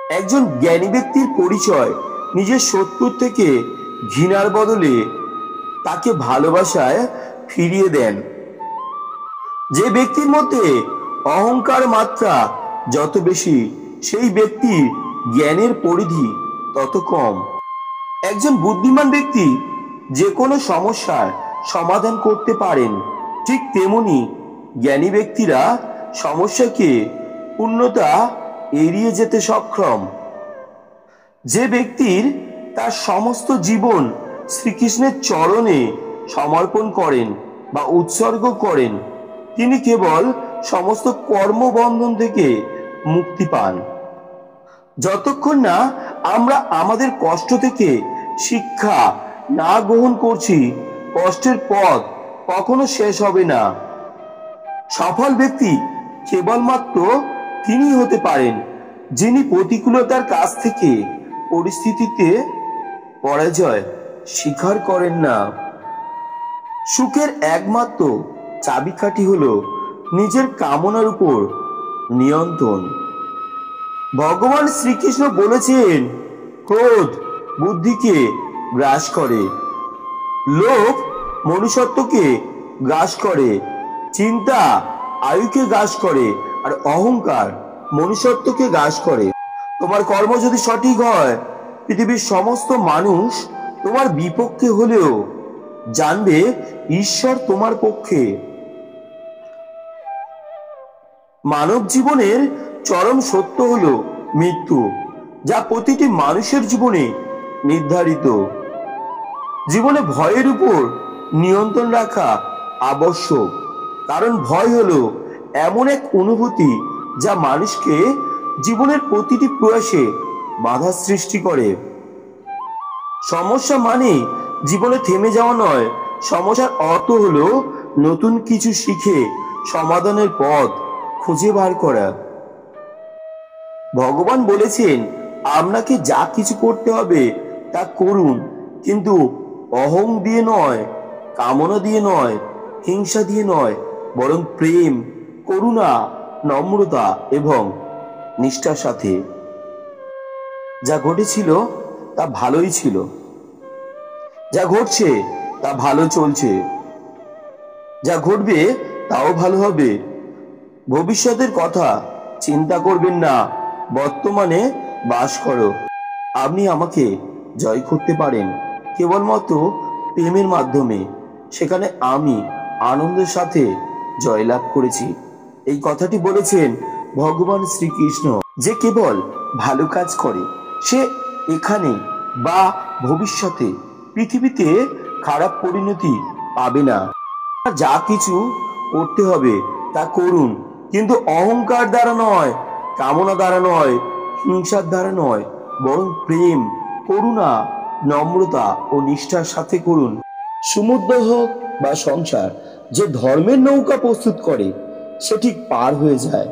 একজন জ্ঞানী ব্যক্তির পরিচয় নিজের শত্রুর থেকে ঘৃণার বদলে তাকে ভালোবাসায় ফিরিয়ে দেন। যে ব্যক্তির মধ্যে অহংকার মাত্রা যত বেশি, সেই ব্যক্তির জ্ঞানের পরিধি তত কম। একজন বুদ্ধিমান ব্যক্তি যে কোনো সমস্যার সমাধান করতে পারেন, ঠিক তেমনি জ্ঞানী ব্যক্তিরা সমস্যাকে পূর্ণতা এড়িয়ে যেতে সক্ষম। যে ব্যক্তির তার সমস্ত জীবন শ্রীকৃষ্ণের চরণে সমর্পণ করেন বা উৎসর্গ করেন, তিনি কেবল সমস্ত কর্মবন্ধন থেকে মুক্তি পান। যতক্ষণ না আমরা আমাদের কষ্ট থেকে শিক্ষা না গ্রহণ করছি, কষ্টের পথ কখনো শেষ হবে না। সফল ব্যক্তি কেবলমাত্র তিনি হতে পারেন যিনি প্রতিকূলতার কাছ থেকে পরিস্থিতিতে পরাজয় স্বীকার করেন না। সুখের একমাত্র চাবিকাঠি হলো নিজের কামনার উপর নিয়ন্ত্রণ। ভগবান শ্রীকৃষ্ণ বলেছেন, ক্রোধ বুদ্ধিকে গ্রাস করে, লোভ মনুষ্যত্বকে গ্রাস করে, চিন্তা আয়ুকে গ্রাস করে, আর অহংকার মনুষ্যত্বকে গ্রাস করে। তোমার কর্ম যদি সঠিক হয়, পৃথিবীর সমস্ত মানুষ তোমার বিপক্ষে হলেও জানবে ঈশ্বর তোমার পক্ষে। মানব জীবনের চরম সত্য হলো মৃত্যু, যা প্রতিটি মানুষের জীবনে নির্ধারিত। জীবনে ভয়ের উপর নিয়ন্ত্রণ রাখা আবশ্যক, কারণ ভয় হলো এমন এক অনুভূতি যা মানুষকে জীবনের প্রতিটি প্রয়াসে বাধা সৃষ্টি করে। সমস্যা মানে জীবনে থেমে যাওয়া নয়, সমস্যার অর্থ হলো নতুন কিছু শিখে সমাধানের পথ খুঁজে বার করা। ভগবান বলেছেন, আপনাকে যা কিছু করতে হবে তা করুন, কিন্তু অহং দিয়ে নয়, কামনা দিয়ে নয়, হিংসা দিয়ে নয়, বরং প্রেম, করুণা, নম্রতা এবং নিষ্ঠার সাথে। যা ঘটেছিল তা ভালোই ছিল, যা ঘটছে তা ভালো চলছে, যা ঘটবে তাও ভালো হবে। ভবিষ্যতের কথা চিন্তা করবেন না, বর্তমানে বাস করো। আপনি আমাকে জয় করতে পারেন কেবলমাত্র প্রেমের মাধ্যমে, সেখানে আমি আনন্দের সাথে জয়লাভ করেছি। এই কথাটি বলেছেন ভগবান শ্রীকৃষ্ণ। যে কেবল ভালো কাজ করে, সে এখানে বা ভবিষ্যতে পৃথিবীতে খারাপ পরিণতি পাবে না। যা কিছু করতে হবে তা করুন, কিন্তু অহংকার দ্বারা নয়, কামনা দ্বারা নয়, হিংসার দ্বারা নয়, বরং প্রেম, করুণা, নম্রতা ও নিষ্ঠার সাথে করুন। সমুদ্র হোক বা সংসার, যে ধর্মের নৌকা প্রস্তুত করে সে ঠিক পার হয়ে যায়।